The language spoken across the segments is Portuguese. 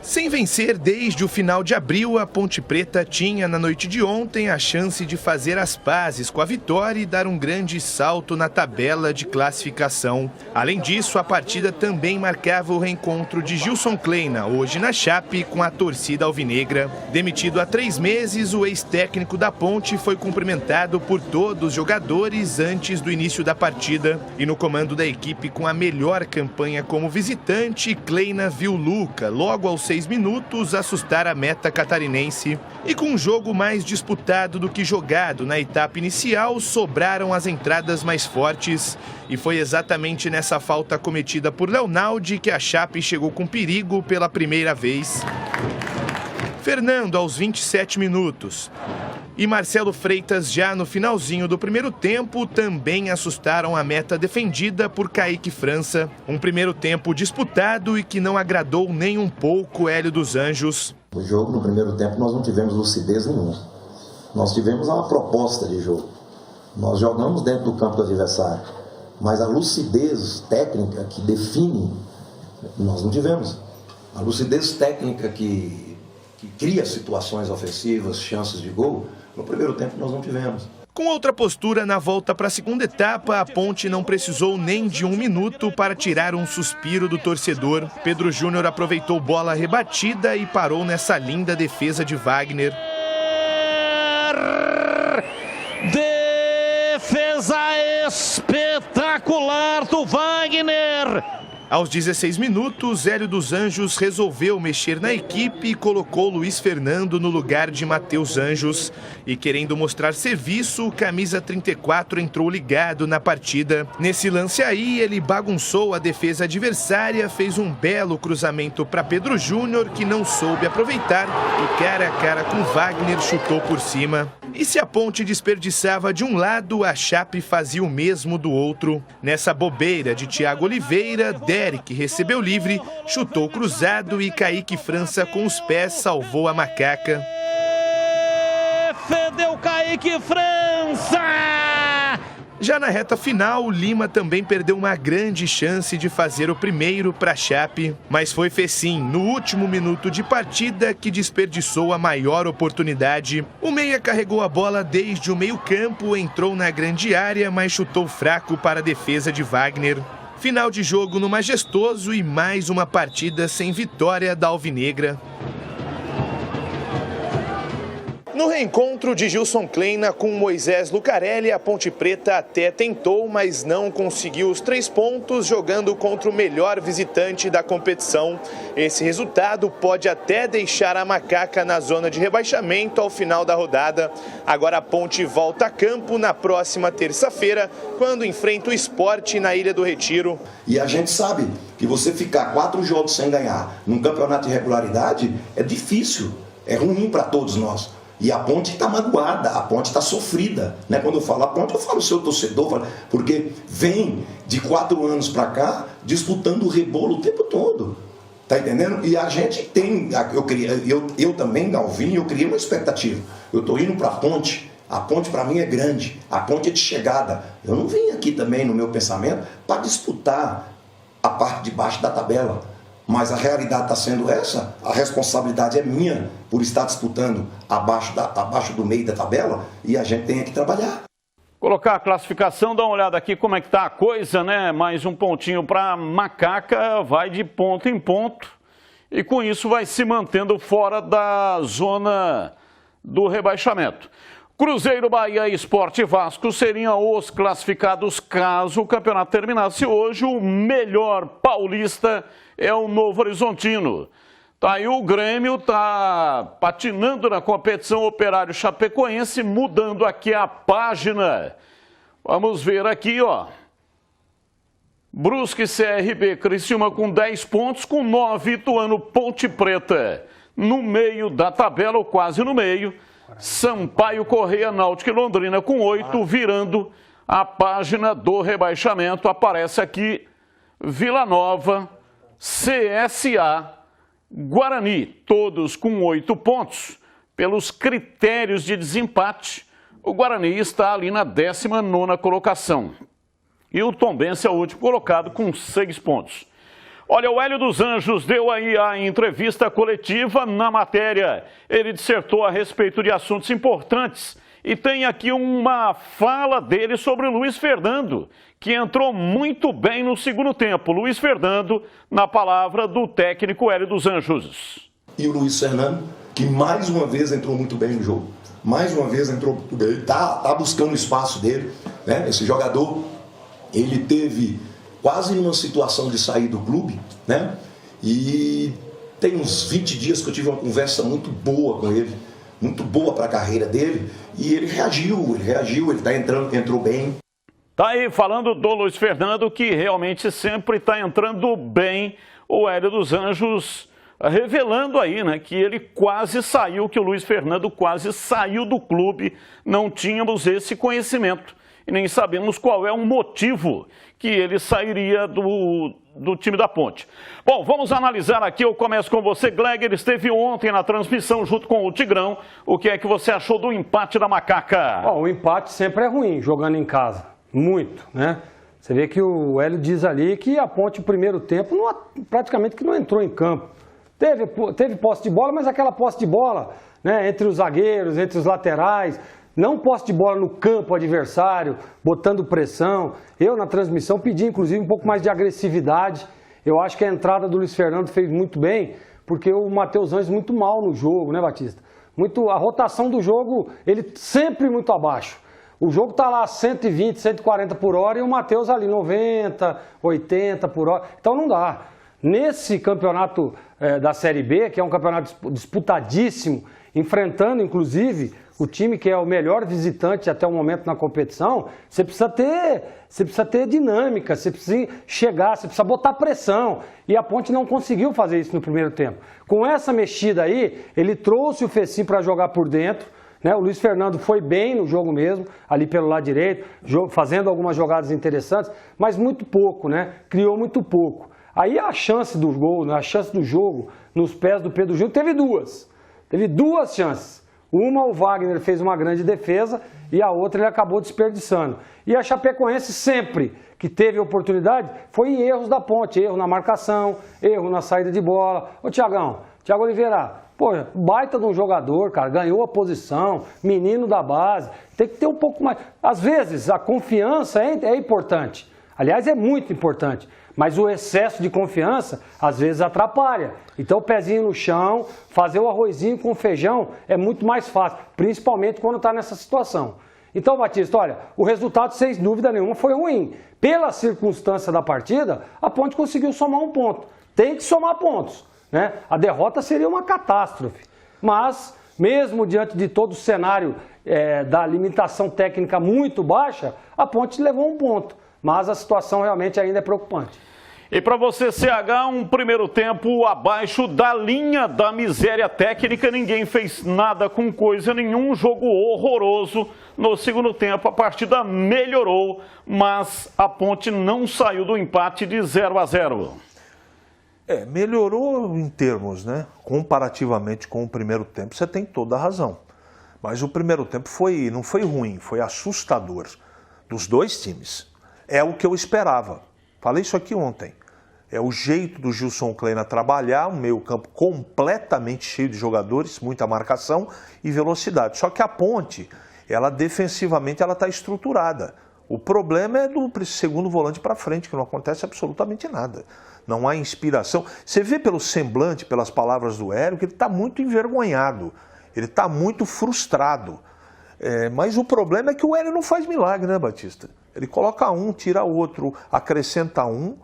Sem vencer desde o final de abril, a Ponte Preta tinha na noite de ontem a chance de fazer as pazes com a vitória e dar um grande salto na tabela de classificação. Além disso, a partida também marcava o reencontro de Gilson Kleina, hoje na Chape, com a torcida alvinegra. Demitido há 3 meses, o ex-técnico da Ponte foi cumprimentado por todos os jogadores antes do início da partida. E no comando da equipe com a melhor campanha como visitante, Kleina viu Luca, logo aos 6 minutos, assustar a meta catarinense. E com um jogo mais disputado do que jogado na etapa inicial, sobraram as entradas mais fortes. E foi exatamente nessa falta cometida por Leonaldi que a Chape chegou com perigo pela primeira vez. Fernando aos 27 minutos. E Marcelo Freitas, já no finalzinho do primeiro tempo, também assustaram a meta defendida por Kaique França. Um primeiro tempo disputado e que não agradou nem um pouco Hélio dos Anjos. No jogo, no primeiro tempo, nós não tivemos lucidez nenhuma. Nós tivemos uma proposta de jogo. Nós jogamos dentro do campo do adversário. Mas a lucidez técnica que define, nós não tivemos. A lucidez técnica que cria situações ofensivas, chances de gol, no primeiro tempo nós não tivemos. Com outra postura na volta para a segunda etapa, a Ponte não precisou nem de 1 minuto para tirar um suspiro do torcedor. Pedro Júnior aproveitou bola rebatida e parou nessa linda defesa de Wagner. Defesa espetacular do Wagner! Aos 16 minutos, Hélio dos Anjos resolveu mexer na equipe e colocou Luiz Fernando no lugar de Matheus Anjos. E querendo mostrar serviço, o camisa 34 entrou ligado na partida. Nesse lance aí, ele bagunçou a defesa adversária, fez um belo cruzamento para Pedro Júnior, que não soube aproveitar, e cara a cara com Wagner chutou por cima. E se a Ponte desperdiçava de um lado, a Chape fazia o mesmo do outro. Nessa bobeira de Thiago Oliveira, Derek recebeu livre, chutou cruzado e Kaique França com os pés salvou a macaca. Defendeu Kaique França! Já na reta final, Lima também perdeu uma grande chance de fazer o primeiro para a Chape, mas foi Fecim, no último minuto de partida, que desperdiçou a maior oportunidade. O meia carregou a bola desde o meio-campo, entrou na grande área, mas chutou fraco para a defesa de Wagner. Final de jogo no Majestoso e mais uma partida sem vitória da Alvinegra. No reencontro de Gilson Kleina com Moisés Lucarelli, a Ponte Preta até tentou, mas não conseguiu os 3 pontos, jogando contra o melhor visitante da competição. Esse resultado pode até deixar a macaca na zona de rebaixamento ao final da rodada. Agora a Ponte volta a campo na próxima terça-feira, quando enfrenta o Sport na Ilha do Retiro. E a gente sabe que você ficar 4 jogos sem ganhar num campeonato de regularidade é difícil, é ruim para todos nós. E a Ponte está magoada, a Ponte está sofrida, né? Quando eu falo a Ponte, eu falo o seu torcedor, porque vem de 4 anos para cá disputando o rebolo o tempo todo, tá entendendo? E a gente tem, eu também, Galvinho, eu criei uma expectativa. Eu estou indo para a Ponte para mim é grande, a Ponte é de chegada. Eu não vim aqui também no meu pensamento para disputar a parte de baixo da tabela. Mas a realidade está sendo essa, a responsabilidade é minha por estar disputando abaixo do meio da tabela e a gente tem que trabalhar. Colocar a classificação, dá uma olhada aqui como é que está a coisa, né? Mais um pontinho para a macaca, vai de ponto em ponto e com isso vai se mantendo fora da zona do rebaixamento. Cruzeiro, Bahia e Sport e Vasco seriam os classificados caso o campeonato terminasse hoje. O melhor paulista é o Novo Horizontino. Tá aí o Grêmio, tá patinando na competição. Operário Chapecoense, mudando aqui a página. Vamos ver aqui, ó. Brusque, CRB, Criciúma com 10 pontos, com 9, Ituano, Ponte Preta. No meio da tabela, ou quase no meio, Sampaio Correia, Náutico e Londrina com 8, virando a página do rebaixamento. Aparece aqui Vila Nova, CSA, Guarani, todos com 8 pontos. Pelos critérios de desempate, o Guarani está ali na 19ª colocação. E o Tombense é o último colocado com 6 pontos. Olha, o Hélio dos Anjos deu aí a entrevista coletiva na matéria. Ele dissertou a respeito de assuntos importantes e tem aqui uma fala dele sobre o Luiz Fernando, que entrou muito bem no segundo tempo. Luiz Fernando, na palavra do técnico Hélio dos Anjos. E o Luiz Fernando, que mais uma vez entrou muito bem no jogo. Mais uma vez entrou muito bem. Ele tá buscando o espaço dele, né? Esse jogador, ele teve quase numa situação de sair do clube, né? E tem uns 20 dias que eu tive uma conversa muito boa com ele, muito boa para a carreira dele, e ele reagiu, ele tá entrou bem. Tá aí falando do Luiz Fernando, que realmente sempre está entrando bem, o Hélio dos Anjos revelando aí, né, que ele quase saiu, que o Luiz Fernando quase saiu do clube, não tínhamos esse conhecimento e nem sabemos qual é o motivo que ele sairia do time da Ponte. Bom, vamos analisar aqui, eu começo com você, Gleger, esteve ontem na transmissão junto com o Tigrão, o que é que você achou do empate da Macaca? Bom, o empate sempre é ruim, jogando em casa, muito, né? Você vê que o Hélio diz ali que a Ponte, no primeiro tempo, praticamente que não entrou em campo. Teve posse de bola, mas aquela posse de bola, né, entre os zagueiros, entre os laterais, não posse de bola no campo adversário, botando pressão. Eu, na transmissão, pedi, inclusive, um pouco mais de agressividade. Eu acho que a entrada do Luiz Fernando fez muito bem, porque o Matheus Anjos muito mal no jogo, né, Batista? A rotação do jogo, ele sempre muito abaixo. O jogo está lá 120, 140 por hora e o Matheus ali 90, 80 por hora. Então não dá. Nesse campeonato da Série B, que é um campeonato disputadíssimo, enfrentando inclusive o time que é o melhor visitante até o momento na competição, você precisa ter dinâmica, você precisa chegar, você precisa botar pressão. E a Ponte não conseguiu fazer isso no primeiro tempo. Com essa mexida aí, ele trouxe o Fecim para jogar por dentro, né? O Luiz Fernando foi bem no jogo mesmo, ali pelo lado direito, fazendo algumas jogadas interessantes, mas muito pouco, né? Criou muito pouco. Aí a chance do gol, né? A chance do jogo nos pés do Pedro Júnior teve duas chances. Uma, o Wagner fez uma grande defesa e a outra ele acabou desperdiçando. E a Chapecoense sempre que teve oportunidade foi em erros da Ponte, erro na marcação, erro na saída de bola. Ô Thiago Oliveira, pô, baita de um jogador, cara, ganhou a posição, menino da base, tem que ter um pouco mais. Às vezes a confiança é importante, aliás é muito importante. Mas o excesso de confiança, às vezes, atrapalha. Então, o pezinho no chão, fazer o arrozinho com feijão é muito mais fácil, principalmente quando está nessa situação. Então, Batista, olha, o resultado, sem dúvida nenhuma, foi ruim. Pela circunstância da partida, a Ponte conseguiu somar um ponto. Tem que somar pontos, né? A derrota seria uma catástrofe. Mas, mesmo diante de todo o cenário da limitação técnica muito baixa, a Ponte levou um ponto. Mas a situação realmente ainda é preocupante. E para você, CH, um primeiro tempo abaixo da linha da miséria técnica, ninguém fez nada com coisa nenhum, jogo horroroso. No segundo tempo a partida melhorou, mas a Ponte não saiu do empate de 0-0. Melhorou em termos, né? Comparativamente com o primeiro tempo, você tem toda a razão. Mas o primeiro tempo não foi ruim, foi assustador dos dois times. É o que eu esperava. Falei isso aqui ontem. É o jeito do Gilson Kleina trabalhar, um meio-campo completamente cheio de jogadores, muita marcação e velocidade. Só que a Ponte, ela defensivamente, ela está estruturada. O problema é do segundo volante para frente, que não acontece absolutamente nada. Não há inspiração. Você vê pelo semblante, pelas palavras do Hélio, que ele está muito envergonhado. Ele está muito frustrado. Mas o problema é que o Hélio não faz milagre, né, Batista? Ele coloca um, tira outro, acrescenta um,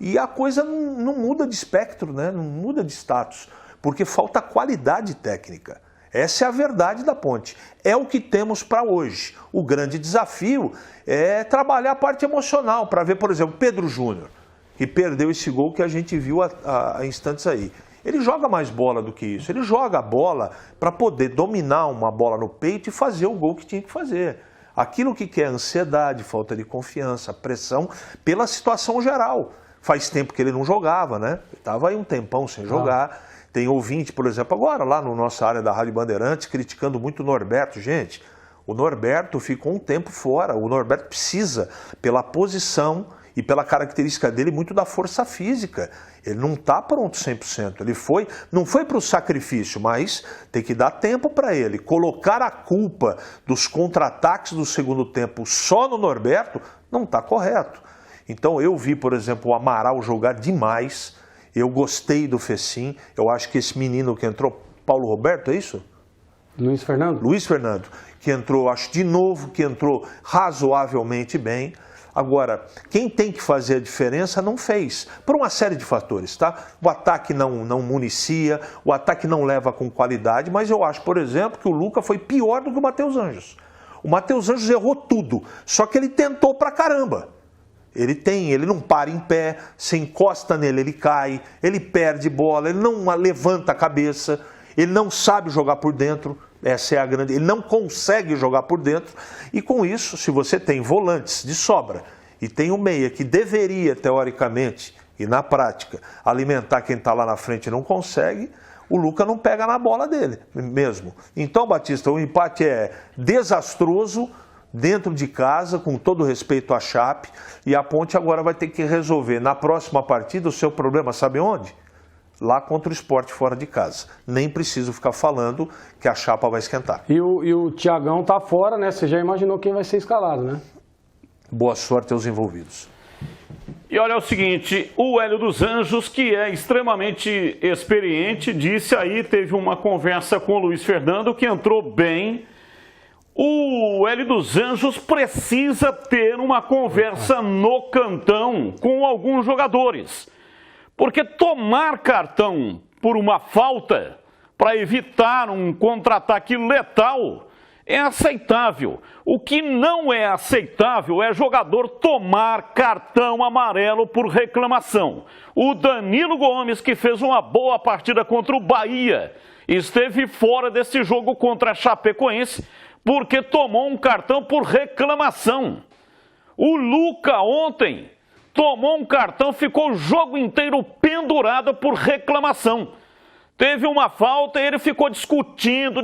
e a coisa não muda de espectro, né? Não muda de status, porque falta qualidade técnica. Essa é a verdade da Ponte. É o que temos para hoje. O grande desafio é trabalhar a parte emocional, para ver, por exemplo, Pedro Júnior, que perdeu esse gol que a gente viu há instantes aí. Ele joga mais bola do que isso. Ele joga a bola para poder dominar uma bola no peito e fazer o gol que tinha que fazer. Aquilo que quer ansiedade, falta de confiança, pressão, pela situação geral. Faz tempo que ele não jogava, né? Estava aí um tempão sem jogar. Tem ouvinte, por exemplo, agora lá na nossa área da Rádio Bandeirantes, criticando muito o Norberto. Gente, o Norberto ficou um tempo fora. O Norberto precisa, pela posição e pela característica dele, muito da força física. Ele não está pronto 100%. Ele não foi para o sacrifício, mas tem que dar tempo para ele. Colocar a culpa dos contra-ataques do segundo tempo só no Norberto não está correto. Então eu vi, por exemplo, o Amaral jogar demais. Eu gostei do Fecim. Eu acho que esse menino que entrou, Paulo Roberto, é isso? Luiz Fernando? Luiz Fernando, que entrou, acho de novo, que entrou razoavelmente bem. Agora, quem tem que fazer a diferença não fez, por uma série de fatores, tá? O ataque não municia, o ataque não leva com qualidade, mas eu acho, por exemplo, que o Luca foi pior do que o Matheus Anjos. O Matheus Anjos errou tudo, só que ele tentou pra caramba. Ele não para em pé, se encosta nele, ele cai, ele perde bola, ele não levanta a cabeça, ele não sabe jogar por dentro. Essa é a grande... Ele não consegue jogar por dentro e com isso, se você tem volantes de sobra e tem o meia que deveria, teoricamente e na prática, alimentar quem está lá na frente e não consegue, o Luca não pega na bola dele mesmo. Então, Batista, o empate é desastroso dentro de casa, com todo respeito à Chape, e a Ponte agora vai ter que resolver na próxima partida o seu problema, sabe onde? Lá contra o Sport fora de casa. Nem preciso ficar falando que a chapa vai esquentar. E o Thiagão tá fora, né? Você já imaginou quem vai ser escalado, né? Boa sorte aos envolvidos. E olha o seguinte, o Hélio dos Anjos, que é extremamente experiente, disse aí, teve uma conversa com o Luiz Fernando, que entrou bem. O Hélio dos Anjos precisa ter uma conversa no cantão com alguns jogadores. Porque tomar cartão por uma falta para evitar um contra-ataque letal é aceitável. O que não é aceitável é jogador tomar cartão amarelo por reclamação. O Danilo Gomes, que fez uma boa partida contra o Bahia, esteve fora desse jogo contra a Chapecoense porque tomou um cartão por reclamação. O Luca ontem tomou um cartão, ficou o jogo inteiro pendurado por reclamação. Teve uma falta e ele ficou discutindo,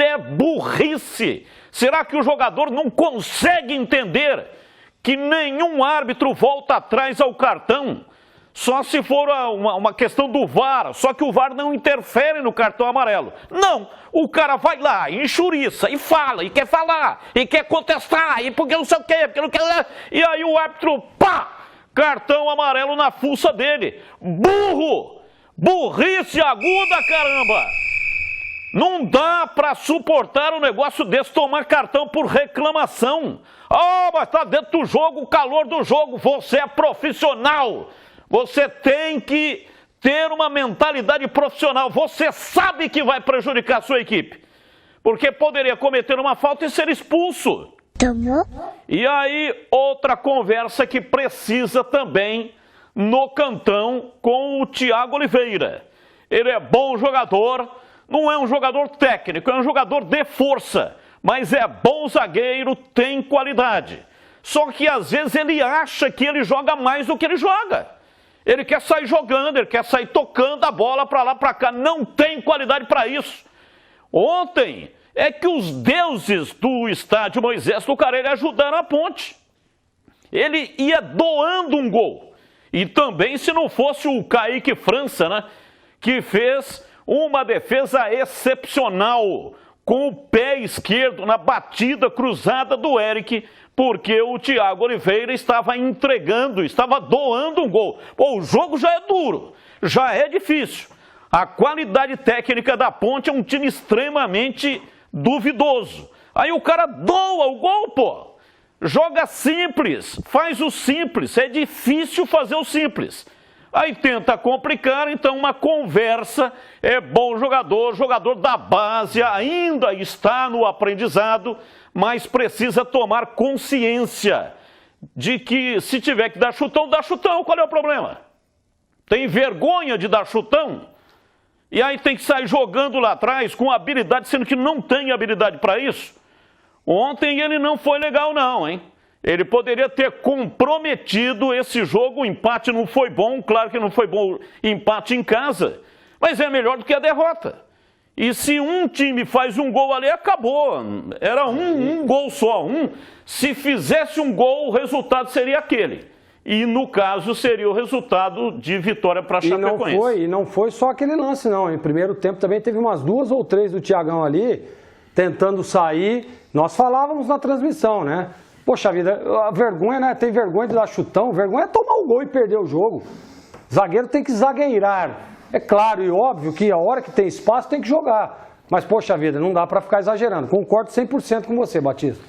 é burrice. Será que o jogador não consegue entender que nenhum árbitro volta atrás ao cartão? Só se for uma questão do VAR, só que o VAR não interfere no cartão amarelo. Não, o cara vai lá, enxuriça, e fala, e quer falar, e quer contestar, e porque não sei o quê, porque não quer... E aí o árbitro, pá! Cartão amarelo na fuça dele. Burro! Burrice aguda, caramba! Não dá pra suportar um negócio desse, tomar cartão por reclamação. Ah, mas tá dentro do jogo, o calor do jogo. Você é profissional. Você tem que ter uma mentalidade profissional. Você sabe que vai prejudicar a sua equipe. Porque poderia cometer uma falta e ser expulso. E aí, outra conversa que precisa também no cantão com o Thiago Oliveira. Ele é bom jogador, não é um jogador técnico, é um jogador de força, mas é bom zagueiro, tem qualidade. Só que às vezes ele acha que ele joga mais do que ele joga. Ele quer sair jogando, ele quer sair tocando a bola para lá, para cá, não tem qualidade para isso. Ontem é que os deuses do estádio Moisés Lucarelli ajudaram a Ponte. Ele ia doando um gol. E também se não fosse o Kaique França, né, que fez uma defesa excepcional com o pé esquerdo na batida cruzada do Eric, porque o Thiago Oliveira estava entregando, estava doando um gol. Pô, o jogo já é duro, já é difícil. A qualidade técnica da Ponte é um time extremamente duvidoso. Aí o cara doa o gol, pô. Joga simples, faz o simples, é difícil fazer o simples. Aí tenta complicar, então uma conversa, é bom jogador, jogador da base, ainda está no aprendizado, mas precisa tomar consciência de que se tiver que dar chutão, dá chutão, qual é o problema? Tem vergonha de dar chutão? E aí tem que sair jogando lá atrás com habilidade, sendo que não tem habilidade para isso? Ontem ele não foi legal não, hein? Ele poderia ter comprometido esse jogo, o empate não foi bom, claro que não foi bom empate em casa, mas é melhor do que a derrota. E se um time faz um gol ali, acabou, era um gol só, se fizesse um gol, o resultado seria aquele. e no caso seria o resultado de vitória para a Chapecoense. E não foi só aquele lance não, em primeiro tempo também teve umas 2 ou 3 do Thiagão ali, tentando sair, nós falávamos na transmissão, né? Poxa vida, a vergonha, né? Tem vergonha de dar chutão, vergonha é tomar o gol e perder o jogo. Zagueiro tem que zagueirar. É claro e óbvio que a hora que tem espaço tem que jogar. Mas, poxa vida, não dá para ficar exagerando. Concordo 100% com você, Batista.